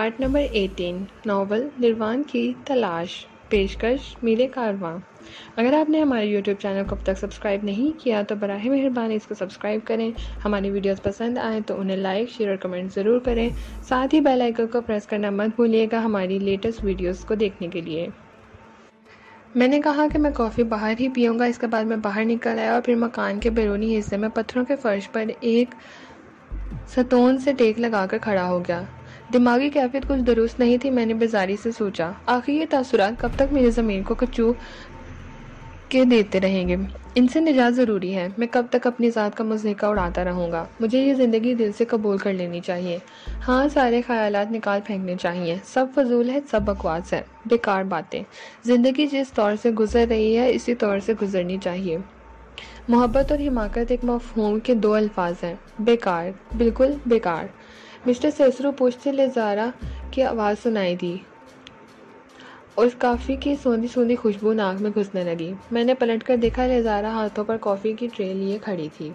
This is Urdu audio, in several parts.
پارٹ نمبر 18 ناول نروان کی تلاش پیشکش میرے کارواں۔ اگر آپ نے ہمارے یوٹیوب چینل کو اب تک سبسکرائب نہیں کیا تو براہ مہربانی اس کو سبسکرائب کریں۔ ہماری ویڈیوز پسند آئیں تو انہیں لائک شیئر اور کمنٹ ضرور کریں۔ ساتھ ہی بیل آئیکن کو پریس کرنا مت بھولیے گا ہماری لیٹسٹ ویڈیوز کو دیکھنے کے لیے۔ میں نے کہا کہ میں کافی باہر ہی پیوں گا۔ اس کے بعد میں باہر نکل آیا اور پھر مکان کے بیرونی حصے میں پتھروں کے فرش پر ایک ستون سے ٹیک لگا کر کھڑا ہو گیا۔ دماغی کیفیت کچھ درست نہیں تھی۔ میں نے بیزاری سے سوچا، آخر یہ تاثرات کب تک میری ضمیر کو کچو کے دیتے رہیں گے؟ ان سے نجات ضروری ہے۔ میں کب تک اپنی ذات کا مضحکہ اڑاتا رہوں گا؟ مجھے یہ زندگی دل سے قبول کر لینی چاہیے۔ ہاں، سارے خیالات نکال پھینکنے چاہیے۔ سب فضول ہے، سب بکواس ہے، بیکار باتیں۔ زندگی جس طور سے گزر رہی ہے اسی طور سے گزرنی چاہیے۔ محبت اور حماقت ایک مفہوم کے دو الفاظ ہیں۔ بیکار، بالکل بیکار۔ مسٹر سیسرو پوچھتے لیزارا کی آواز سنائی دی اور کافی کی سوندھی سوندھی خوشبو ناک میں گھسنے لگی۔ میں نے پلٹ کر دیکھا، لیزارا ہاتھوں پر کافی کی ٹرے لیے کھڑی تھی۔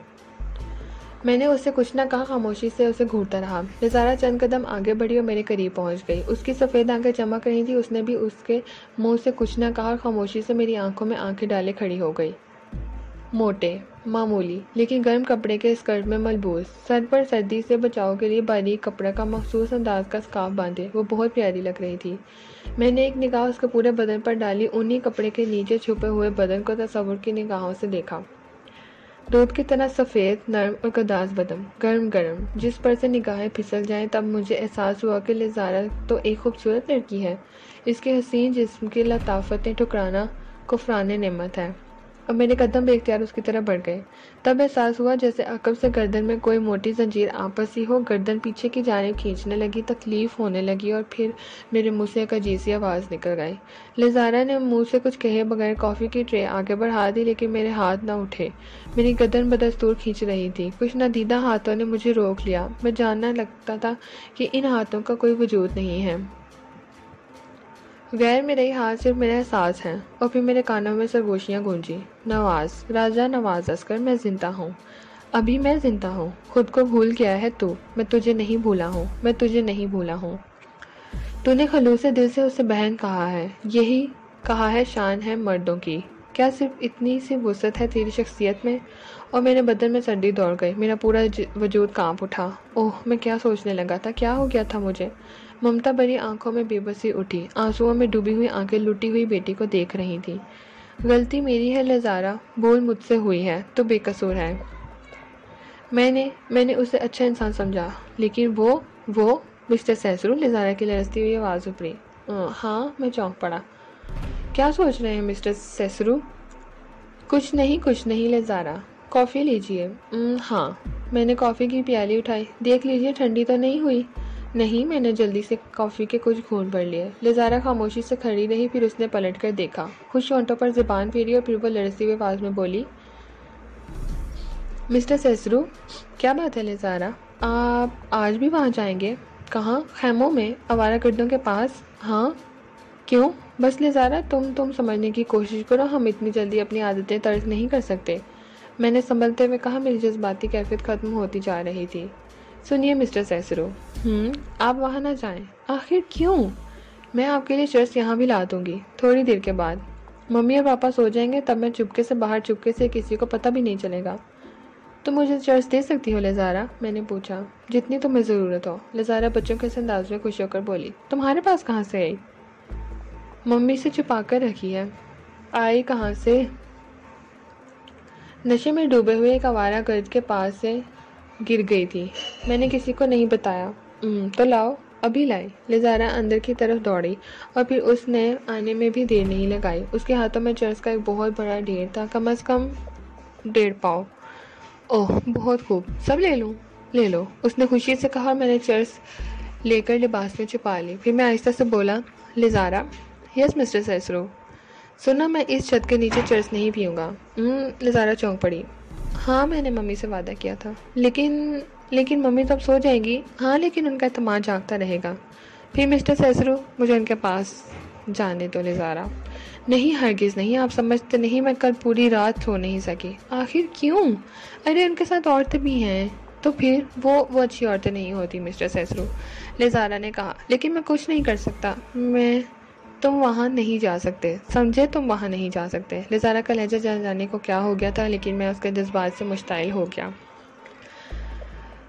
میں نے اس سے کچھ نہ کہا، خاموشی سے اسے گھورتا رہا۔ لیزارا چند قدم آگے بڑھی اور میرے قریب پہنچ گئی۔ اس کی سفید آنکھیں چمک رہی تھیں۔ اس نے بھی اس کے منہ سے کچھ نہ کہا اور خاموشی سے میری آنکھوں میں آنکھیں ڈالے کھڑی ہو گئی۔ موٹے، معمولی لیکن گرم کپڑے کے اسکرٹ میں ملبوس، سر پر سردی سے بچاؤ کے لیے باریک کپڑے کا مخصوص انداز کا اسکارف باندھے، وہ بہت پیاری لگ رہی تھی۔ میں نے ایک نگاہ اس کے پورے بدن پر ڈالی، اونی کپڑے کے نیچے چھپے ہوئے بدن کو تصور کی نگاہوں سے دیکھا۔ دودھ کی طرح سفید، نرم اور گداز بدن، گرم گرم، جس پر سے نگاہیں پھسل جائیں۔ تب مجھے احساس ہوا کہ لیزارا تو ایک خوبصورت لڑکی ہے۔ اس کے حسین جسم کی لطافتیں ٹھکرانا کفران نعمت ہے، اور میرے قدم بے اختیار اس کی طرف بڑھ گئے۔ تب احساس ہوا جیسے عقب سے گردن میں کوئی موٹی زنجیر آ پھنسی ہو، گردن پیچھے کی جانب کھینچنے لگی، تکلیف ہونے لگی اور پھر میرے منہ سے ایک عجیب سی آواز نکل گئی۔ لیزارا نے منہ سے کچھ کہے بغیر کافی کی ٹرے آگے بڑھا دی، لیکن میرے ہاتھ نہ اٹھے۔ میری گردن بدستور کھینچ رہی تھی۔ کچھ نادیدہ ہاتھوں نے مجھے روک لیا۔ میں جاننا لگتا تھا کہ ان ہاتھوں کا کوئی وجود نہیں ہے، غیر میرے ہاتھ صرف میرا احساس ہے۔ اور پھر میرے کانوں میں سرگوشیاں گونجی۔ نواز، راجہ نواز عسکر، میں زندہ ہوں، ابھی میں زندہ ہوں۔ خود کو بھول گیا ہے تو؟ میں تجھے نہیں بھولا ہوں، میں تجھے نہیں بھولا ہوں۔ تو نے خلوص دل سے اسے بہن کہا ہے، یہی کہا ہے شان ہے مردوں کی۔ کیا صرف اتنی سی وسعت ہے تیری شخصیت میں؟ اور میرے بدن میں سردی دوڑ گئی، میرا پورا وجود کانپ اٹھا۔ اوہ، میں کیا سوچنے لگا تھا، کیا ہو گیا تھا مجھے؟ ممتا بھری آنکھوں میں بے بسی اٹھی، آنسوؤں میں ڈوبی ہوئی آنکھیں لٹی ہوئی بیٹی کو دیکھ رہی تھی۔ غلطی میری ہے لیزارا، بھول مجھ سے ہوئی ہے، تو بے قصور ہے۔ میں نے اسے اچھا انسان سمجھا، لیکن وہ مسٹر سیسرو، لیزارا کی لرزتی ہوئی آواز ابھری۔ ہاں، میں چونک پڑا۔ کیا سوچ رہے ہیں مسٹر سیسرو؟ کچھ نہیں لیزارا، کافی لیجیے۔ ہاں۔ میں نے کافی کی پیالی اٹھائی۔ دیکھ لیجیے ٹھنڈی تو نہیں ہوئی؟ نہیں، میں نے جلدی سے کافی کے کچھ گھونٹ بھر لیے۔ لیزارا خاموشی سے کھڑی رہی، پھر اس نے پلٹ کر دیکھا، خوش ہونٹوں پر زبان پھیری اور پھر وہ لرزتی ہوئی آواز میں بولی، مسٹر سیسرو، کیا بات ہے لیزارا؟ آپ آج بھی وہاں جائیں گے؟ کہاں؟ خیموں میں، آوارہ گردوں کے پاس۔ ہاں، کیوں؟ بس لیزارا، تم سمجھنے کی کوشش کرو، ہم اتنی جلدی اپنی عادتیں ترک نہیں کر سکتے۔ میں نے سنبھلتے ہوئے کہا، میری جذباتی کیفیت ختم ہوتی جا رہی تھی۔ سنیے مسٹر سیسرو، آپ وہاں نہ جائیں۔ آخر کیوں؟ میں آپ کے لیے چرس یہاں بھی لا دوں گی، تھوڑی دیر کے بعد۔ ممی اور پاپا سو جائیں گے، تب میں چپکے سے باہر، چپکے سے، کسی کو پتہ بھی نہیں چلے گا۔ تم مجھے چرس دے سکتی ہو لیزارا؟ میں نے پوچھا۔ جتنی تمہیں ضرورت ہو، لیزارا بچوں کے انداز میں خوش ہو کر بولی۔ تمہارے پاس کہاں سے آئی؟ ممی سے چھپا کر رکھی ہے۔ آئی کہاں سے؟ نشے میں ڈوبے ہوئے ایک آوارہ گرد کے پاس سے گر گئی تھی، میں نے کسی کو نہیں بتایا۔ تو لاؤ۔ ابھی لائی۔ لیزارا اندر کی طرف دوڑی اور پھر اس نے آنے میں بھی دیر نہیں لگائی۔ اس کے ہاتھوں میں چرس کا ایک بہت بڑا ڈھیر تھا، کم از کم 1.5 پاؤ۔ اوہ، بہت خوب، سب لے لوں؟ لے لو، اس نے خوشی سے کہا، اور میں نے چرس لے کر لباس میں چھپا لی۔ پھر میں آہستہ سے بولا، لیزارا۔ یس مسٹر سیسرو۔ سنا، میں اس چھت کے نیچے چرس نہیں پیوں گا۔ لیزارا چونک پڑی۔ ہاں، میں نے ممی سے وعدہ کیا تھا۔ لیکن ممی تب سو جائیں گی۔ ہاں، لیکن ان کا اعتماد جاگتا رہے گا۔ پھر مسٹر سیسرو، مجھے ان کے پاس جانے دو لیزارا۔ نہیں، ہرگز نہیں، آپ سمجھتے نہیں، میں کل پوری رات سو نہیں سکی۔ آخر کیوں؟ ارے ان کے ساتھ عورتیں بھی ہیں۔ تو پھر وہ اچھی عورتیں نہیں ہوتی مسٹر سیسرو، لیزارا نے کہا۔ لیکن میں کچھ نہیں کر سکتا، تم وہاں نہیں جا سکتے، سمجھے؟ تم وہاں نہیں جا سکتے۔ لیزارا کا لہجہ جانے کو کیا ہو گیا تھا، لیکن میں اس کے جذبات سے مشتعل ہو گیا۔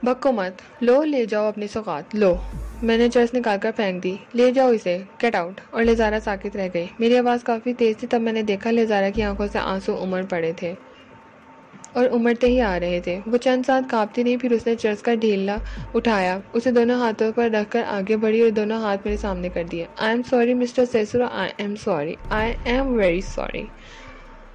بکو مت، لو لے جاؤ اپنی سوغات، لو۔ میں نے چرس نکال کر پھینک دی۔ لے جاؤ اسے، گیٹ آؤٹ۔ اور لیزارا ساکت رہ گئی۔ میری آواز کافی تیز تھی، تب میں نے دیکھا لیزارا کی آنکھوں سے آنسو امڑ پڑے تھے اور امڑتے ہی آ رہے تھے۔ وہ چند ساتھ کانپتی نہیں، پھر اس نے چرس کا ڈھیلا اٹھایا، اسے دونوں ہاتھوں پر رکھ کر آگے بڑھی اور دونوں ہاتھ میرے سامنے کر دیے۔ I am sorry mister Cicero, I am sorry, I am sorry سوری۔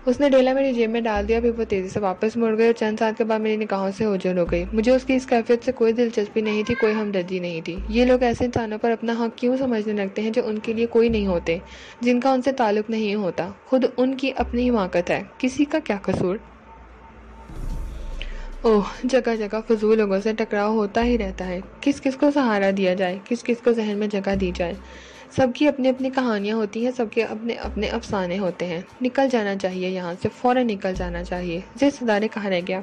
اس نے ڈھیلا میری جیب میں ڈال دیا، پھر وہ تیزی سے واپس مڑ گئی اور چند ساتھ کے بعد میری نگاہوں سے اوجھل ہو گئی۔ مجھے اس کی اس کیفیت سے کوئی دلچسپی نہیں تھی، کوئی ہمدردی نہیں تھی۔ یہ لوگ ایسے انسانوں پر اپنا حق کیوں سمجھنے لگتے ہیں جو ان کے لیے کوئی نہیں ہوتے، جن کا ان سے تعلق نہیں ہوتا؟ خود ان کی اپنی حماقت ہے، کسی کا کیا قصور؟ اوہ، جگہ جگہ فضول لوگوں سے ٹکراؤ ہوتا ہی رہتا ہے۔ کس کس کو سہارا دیا جائے، کس کس کو ذہن میں جگہ دی جائے۔ سب کی اپنی اپنی کہانیاں ہوتی ہیں، سب کے اپنے اپنے افسانے ہوتے ہیں۔ نکل جانا چاہیے یہاں سے، فوراً نکل جانا چاہیے۔ صدارے کہاں رہ گیا؟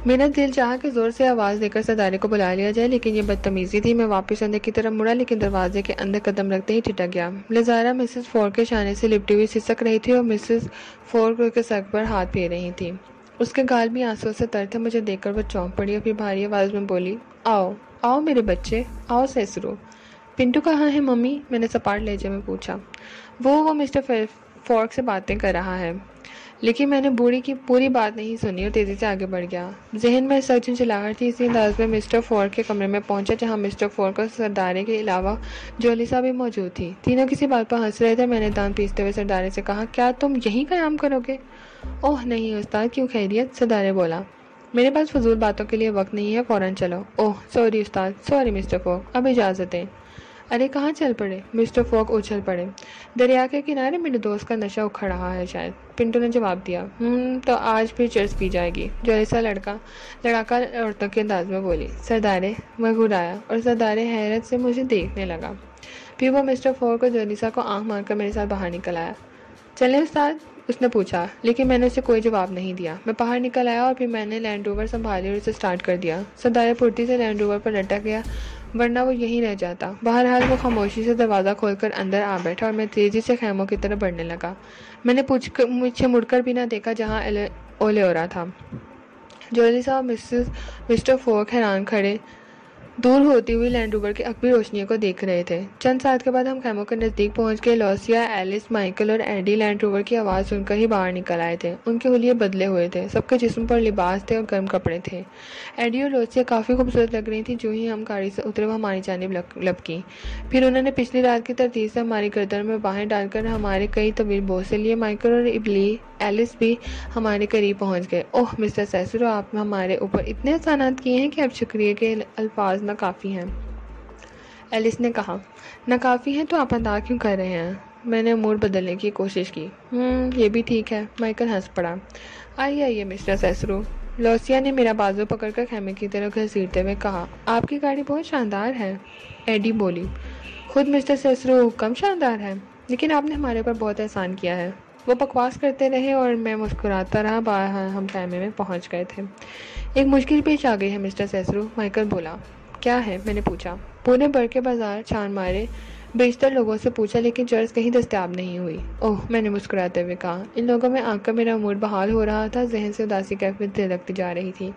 میرا دل چاہا کہ زور سے آواز دے کر صدارے کو بلا لیا جائے، لیکن یہ بدتمیزی تھی۔ میں واپس اندر کی طرف مڑا، لیکن دروازے کے اندر قدم رکھتے ہی ٹھٹک گیا۔ لیزارا مسز فورڈ کے شانے سے لپٹی ہوئی سسک رہی تھی اور مسز فورڈ کے سر پر ہاتھ پھیر رہی تھی۔ اس کے گال بھی آنسو سے تر تھے۔ مجھے دیکھ کر وہ چونک پڑی اور پھر بھاری آواز میں بولی، آؤ آؤ میرے بچے، آؤ سیسرو۔ پنٹو کہاں ہے ممی؟ میں نے سپاٹ لہجے میں پوچھا۔ وہ مسٹر فورک سے باتیں کر رہا ہے۔ لیکن میں نے بوڑھی کی پوری بات نہیں سنی اور تیزی سے آگے بڑھ گیا۔ ذہن میں سخت جھنجھلاہٹ تھی، اسی انداز میں مسٹر فورک کے کمرے میں پہنچا جہاں مسٹر فورک اور سردارے کے علاوہ جولیسا بھی موجود تھی۔ تینوں کسی بات پر ہنس رہے تھے۔ میں نے دانت پیستے ہوئے سردارے سے کہا، کیا تم یہی قیام کرو گے؟ اوہ نہیں استاد، کیوں خیریت؟ سردارے بولا، میرے پاس فضول باتوں کے لیے وقت نہیں ہے، فوراً چلو۔ اوہ سوری استاد، سوری مسٹر فورک، اب اجازت دیں۔ ارے کہاں چل پڑے؟ مسٹر فورک اچھل پڑے۔ دریا کے کنارے میرے دوست کا نشہ اکھڑ رہا ہے شاید، پنٹو نے جواب دیا۔ تو آج پھر چرس پی جائے گی، جولیسا لڑاکا عورتوں کے انداز میں بولی۔ سردارے مسکرایا اور سردارے حیرت سے مجھے دیکھنے لگا۔ پھر وہ مسٹر فورک اور جولیسا کو آنکھ مار کر میرے ساتھ باہر نکل آیا۔ چلیں استاد؟ اس نے پوچھا، لیکن میں نے اسے کوئی جواب نہیں دیا۔ میں باہر نکل آیا اور پھر میں نے لینڈ روور سنبھالی اور اسے سٹارٹ کر دیا۔ سردارے پھرتی سے لینڈ روور پر لٹک گیا، ورنہ وہ یہیں رہ جاتا۔ بہرحال وہ خاموشی سے دروازہ کھول کر اندر آ بیٹھا اور میں تیزی سے خیموں کی طرف بڑھنے لگا۔ میں نے مجھے مڑ کر بھی نہ دیکھا جہاں اولیورا تھا۔ جولیسا اور مسٹر فورک حیران کھڑے دور ہوتی ہوئی لینڈ روور کی عقبی روشنیوں کو دیکھ رہے تھے۔ چند ساتھ کے بعد ہم خیموں کے نزدیک پہنچ گئے۔ لوسیا، ایلس، مائیکل اور ایڈی لینڈ روور کی آواز سن کر ہی باہر نکل آئے تھے۔ ان کے حلیے بدلے ہوئے تھے، سب کے جسم پر لباس تھے اور گرم کپڑے تھے۔ ایڈی اور لوسیا کافی خوبصورت لگ رہی تھیں۔ جو ہی ہم گاڑی سے اترے وہ ہماری جانب لپکیں۔ پھر انہوں نے پچھلی رات کی ترتیب سے ہماری گردن میں باہیں ڈال کر ہمارے کئی طویل بوسے لیے۔ مائیکل اور ایلس بھی ہمارے قریب پہنچ گئے۔ اوہ مسٹر سیسرو، آپ نے ہمارے اوپر اتنے احسانات کیے ہیں کہ اب شکریہ کے الفاظ ناکافی ہیں۔ ایلس نے کہا۔ ناکافی ہیں تو آپ ادا کیوں کر رہے ہیں؟ میں نے موڈ بدلنے کی کوشش کی۔ یہ بھی ٹھیک ہے، مائیکل ہنس پڑا۔ آئیے مسٹر سیسرو۔ لوسیا نے میرا بازو پکڑ کر خیمے کی طرف گھسیٹتے ہوئے کہا، آپ کی گاڑی بہت شاندار ہے۔ ایڈی بولی۔ خود مسٹر سیسرو کم شاندار ہے، لیکن آپ نے ہمارے اوپر بہت احسان کیا ہے۔ وہ بکواس کرتے رہے اور میں مسکراتا رہا۔ باہر ہم خیمے میں پہنچ گئے تھے۔ ایک مشکل پیش آ گئی ہے مسٹر سیسرو، مائیکل بولا۔ کیا ہے؟ میں نے پوچھا۔ پورے بر کے بازار چھان مارے، بیشتر لوگوں سے پوچھا، لیکن چرس کہیں دستیاب نہیں ہوئی۔ اوہ، میں نے مسکراتے ہوئے کہا۔ ان لوگوں میں آ کر میرا موڈ بحال ہو رہا تھا، ذہن سے اداسی کیفیت دلکتی جا رہی تھی،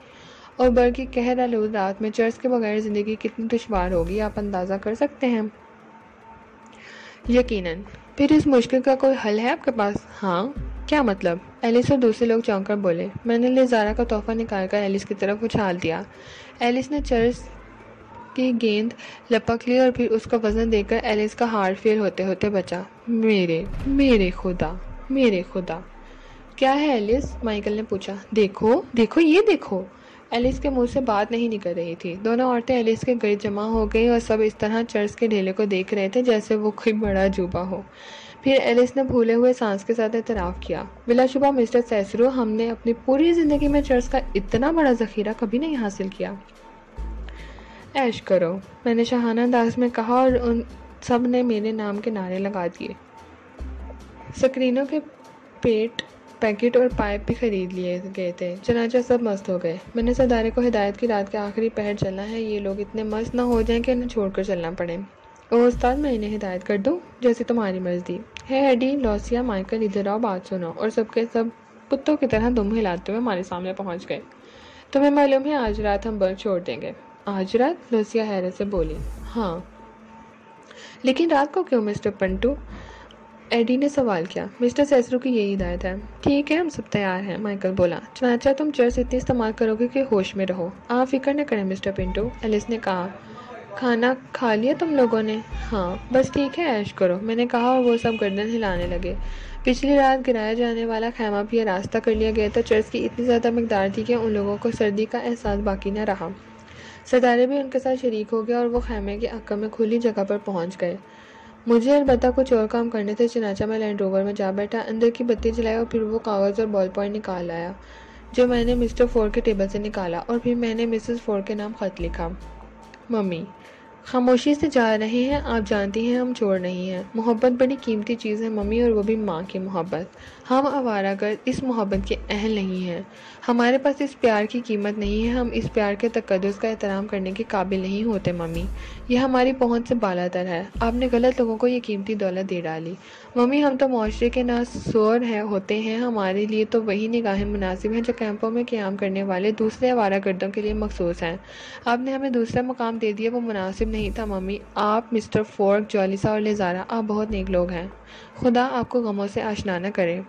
اور بر کی قہر آلود رات میں چرس کے بغیر زندگی کتنی دشوار ہوگی، آپ اندازہ کر سکتے ہیں۔ یقیناً۔ پھر اس مشکل کا کوئی حل ہے آپ کے پاس؟ ہاں۔ کیا مطلب؟ ایلس اور دوسرے لوگ چونک کر بولے۔ میں نے لیزارا کا تحفہ نکال کر ایلس کی طرف اچھال دیا۔ ایلس نے چرس کی گیند لپک لی اور پھر اس کا وزن دے کر ایلس کا ہارٹ فیل ہوتے ہوتے بچا۔ میرے خدا۔ کیا ہے ایلس؟ مائیکل نے پوچھا۔ دیکھو یہ دیکھو۔ ایلس کے منہ سے بات نہیں نکل رہی تھی۔ دونوں عورتیں ایلس کے گرد جمع ہو گئیں اور سب اس طرح چرس کے ڈھیلے کو دیکھ رہے تھے جیسے وہ کوئی بڑا عجوبہ ہو۔ پھر ایلس نے پھولے ہوئے سانس کے ساتھ اعتراف کیا۔ بلا شبہ مسٹر سیسرو، ہم نے اپنی پوری زندگی میں چرس کا اتنا بڑا ذخیرہ کبھی نہیں حاصل کیا۔ عیش کرو، میں نے شاہانہ انداز میں کہا اور ان سب نے میرے نام کے نعرے لگا دیے۔ سکرینوں کے پیٹ پیکٹ اور پائپ بھی خرید لیے گئے تھے۔ چنانچہ سب مست ہو گئے۔ میں نے سردارے کو ہدایت کی رات کے آخری پہر چلنا ہے، یہ لوگ اتنے مست نہ ہو جائیں کہ انہیں چھوڑ کر چلنا پڑے۔ او استاد، میں انہیں ہدایت کر دوں؟ جیسی تمہاری مرضی ہے ایڈی، لوسیا، مائیکل، ادھر آؤ، بات سنو۔ اور سب کے سب کتوں کی طرح دم ہلاتے ہوئے ہمارے سامنے پہنچ گئے۔ تمہیں معلوم ہے آج رات ہم بلک چھوڑ دیں گے؟ آج رات؟ لوسیا حیرت سے بولی۔ ہاں، لیکن رات کو کیوں مسٹر پنٹو؟ ایڈی نے سوال کیا۔ مسٹر سیسرو کی یہی ہدایت ہے۔ ٹھیک ہے، ہم سب تیار ہیں، مائیکل بولا۔ چنانچہ تم چرس اتنی استعمال کرو گے کہ ہوش میں رہو۔ آپ فکر نہ کریں مسٹر پنٹو، ایلس نے کہا۔ کھانا کھا لیا تم لوگوں نے؟ ہاں، بس ٹھیک ہے، عیش کرو، میں نے کہا، اور وہ سب گردن ہلانے لگے۔ پچھلی رات گرایا جانے والا خیمہ بھی آراستہ کر لیا گیا تھا۔ چرس کی اتنی زیادہ مقدار تھی کہ ان لوگوں کو سردی کا احساس باقی نہ رہا۔ سردارے بھی ان کے ساتھ شریک ہو گیا اور وہ خیمے کے عقب میں کھلی جگہ پر پہنچ گئے۔ مجھے البتہ کچھ اور کام کرنے تھے، چنانچہ میں لینڈ روور میں جا بیٹھا، اندر کی بتی جلائی اور پھر وہ کاغذ اور بال پوائنٹ نکال لایا جو میں نے مسٹر فورڈ کے ٹیبل سے نکالا، اور پھر میں نے مسز فورڈ کے نام خط لکھا۔ ممی خاموشی سے جا رہے ہیں، آپ جانتی ہیں ہم چور نہیں ہیں۔ محبت بڑی قیمتی چیز ہے ممی، اور وہ بھی ماں کی محبت۔ ہم آوارہ گرد اس محبت کے اہل نہیں ہیں۔ ہمارے پاس اس پیار کی قیمت نہیں ہے، ہم اس پیار کے تقدس کا احترام کرنے کے قابل نہیں ہوتے ممی، یہ ہماری پہنچ سے بالا تر ہے۔ آپ نے غلط لوگوں کو یہ قیمتی دولت دے ڈالی۔ ممی ہم تو معاشرے کے ناسور ہوتے ہیں، ہمارے لیے تو وہی نگاہیں مناسب ہیں جو کیمپوں میں قیام کرنے والے دوسرے آوارہ گردوں کے لیے مخصوص ہیں۔ آپ نے ہمیں دوسرا مقام دے دیا، وہ مناسب نہیں تھا ممی۔ آپ، مسٹر فورک، جولیسا اور لیزارا، آپ بہت نیک لوگ ہیں، خدا آپ کو غموں سے آشنا نہ کرے۔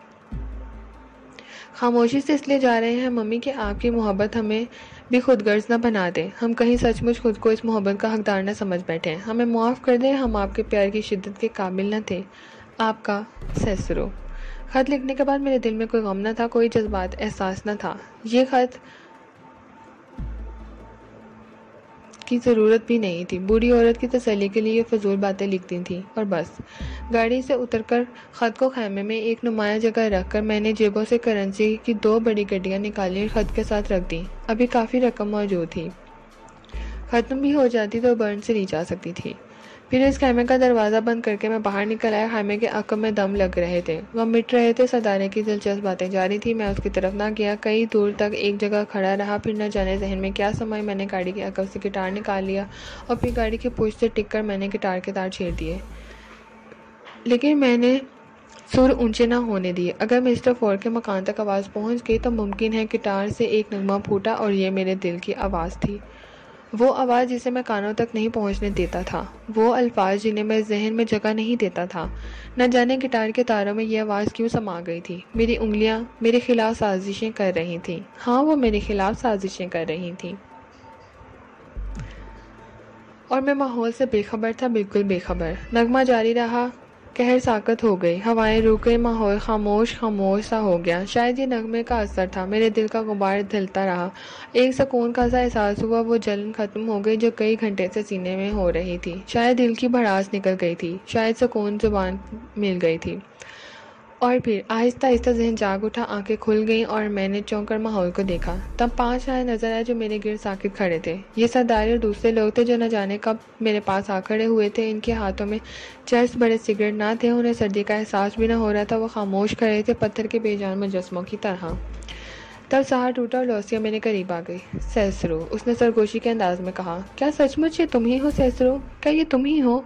خاموشی سے اس لیے جا رہے ہیں ممی کہ آپ کی محبت ہمیں بھی خود غرض نہ بنا دے، ہم کہیں سچ مچ خود کو اس محبت کا حقدار نہ سمجھ بیٹھیں۔ ہمیں معاف کر دیں، ہم آپ کے پیار کی شدت کے قابل نہ تھے۔ آپ کا سیسرو۔ خط لکھنے کے بعد میرے دل میں کوئی غم نہ تھا، کوئی جذبات احساس نہ تھا۔ یہ خط کی ضرورت بھی نہیں تھی، بوڑھی عورت کی تسلی کے لیے یہ فضول باتیں لکھتی تھیں، اور بس۔ گاڑی سے اتر کر خط کو خیمے میں ایک نمایاں جگہ رکھ کر میں نے جیبوں سے کرنسی کی 2 بڑی گڈیاں نکالی اور خط کے ساتھ رکھ دیں۔ ابھی کافی رقم موجود تھی، ختم بھی ہو جاتی تو برن سے لی جا سکتی تھی۔ پھر اس خیمے کا دروازہ بند کر کے میں باہر نکل آیا۔ خیمے کے عقب میں دم لگ رہے تھے، وہ مٹ رہے تھے، سردارے کی دلچسپ باتیں جاری تھی۔ میں اس کی طرف نہ گیا، کئی دور تک ایک جگہ کھڑا رہا، پھر نہ جانے ذہن میں کیا سمائی، میں نے گاڑی کے عقب سے گٹار نکال لیا اور پھر گاڑی کی پشت سے ٹک کر میں نے گٹار کے تار چھیڑ دیے، لیکن میں نے سر اونچے نہ ہونے دیے۔ اگر مسٹر فورڈ کے مکان تک آواز پہنچ گئی تو ممکن ہے گٹار سے ایک نغمہ پھوٹا، اور یہ میرے دل کی آواز تھی، وہ آواز جسے میں کانوں تک نہیں پہنچنے دیتا تھا، وہ الفاظ جنہیں میں ذہن میں جگہ نہیں دیتا تھا۔ نہ جانے گٹار کے تاروں میں یہ آواز کیوں سما گئی تھی۔ میری انگلیاں میرے خلاف سازشیں کر رہی تھیں، ہاں وہ میرے خلاف سازشیں کر رہی تھیں، اور میں ماحول سے بے خبر تھا، بالکل بے خبر۔ نغمہ جاری رہا، قہر ساکت ہو گئی، ہوائیں رک گئی، ماحول خاموش خاموش سا ہو گیا۔ شاید یہ نغمے کا اثر تھا، میرے دل کا غبار دھلتا رہا، ایک سکون کا سا احساس ہوا، وہ جلن ختم ہو گئی جو کئی گھنٹے سے سینے میں ہو رہی تھی، شاید دل کی بھڑاس نکل گئی تھی، شاید سکون زبان مل گئی تھی۔ اور پھر آہستہ آہستہ ذہن جاگ اٹھا، آنکھیں کھل گئیں اور میں نے چونک کر ماحول کو دیکھا۔ تب 5 شاید نظر آئے جو میرے گرد ساکت کھڑے تھے۔ یہ سردار اور دوسرے لوگ تھے جو نہ جانے کب میرے پاس آ کھڑے ہوئے تھے۔ ان کے ہاتھوں میں چرس بڑے سگریٹ نہ تھے، انہیں سردی کا احساس بھی نہ ہو رہا تھا، وہ خاموش کھڑے تھے، پتھر کے بے جان مجسموں کی طرح۔ تب سہار ٹوٹا اور لوسیا میرے قریب آ گئی۔ سیسرو، اس نے سرگوشی کے انداز میں کہا، کیا سچ مچ یہ تم ہی ہو سیسرو؟ کیا یہ تم ہی ہو؟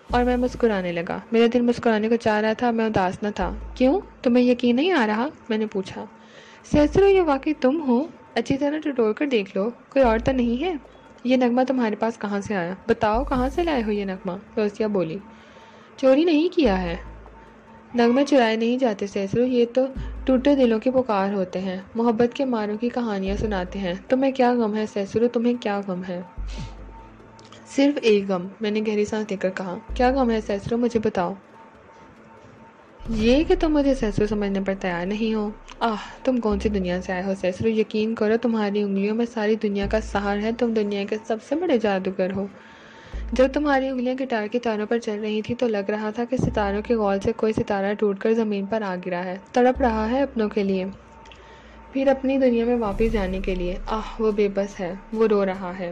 اور میں مسکرانے لگا، میرا دل مسکرانے کو چاہ رہا تھا، میں اداس نہ تھا۔ کیوں، تمہیں یقین نہیں آ رہا؟ میں نے پوچھا۔ سیسرو، یہ واقعی تم ہو؟ اچھی طرح ٹٹول کر دیکھ لو، کوئی اور تو نہیں ہے؟ یہ نغمہ تمہارے پاس کہاں سے آیا؟ بتاؤ، کہاں سے لائے ہو یہ نغمہ؟ لوسیا بولی۔ چوری نہیں کیا ہے، نغمے چرائے نہیں جاتے سیسرو، یہ تو ٹوٹے دلوں کی پکار ہوتے ہیں، محبت کے ماروں کی کہانیاں سناتے ہیں۔ تمہیں کیا غم ہے سیسرو، تمہیں کیا غم ہے؟ صرف ایک غم، میں نے گہری سانس لے کر کہا۔ کیا غم ہے سیسرو، مجھے بتاؤ۔ یہ کہ تم مجھے سیسرو سمجھنے پر تیار نہیں ہو۔ تم کون سی دنیا سے آئے ہو سیسرو؟ یقین کرو تمہاری انگلیوں میں ساری دنیا کا سہار ہے، تم دنیا کے سب سے بڑے جادوگر ہو۔ جب تمہاری انگلیاں گٹار کے تاروں پر چل رہی تھی تو لگ رہا تھا کہ ستاروں کے غول سے کوئی ستارہ ٹوٹ کر زمین پر آ گرا ہے، تڑپ رہا ہے اپنوں کے لیے، پھر اپنی دنیا میں واپس جانے کے لیے۔ وہ بے بس ہے، وہ رو رہا ہے۔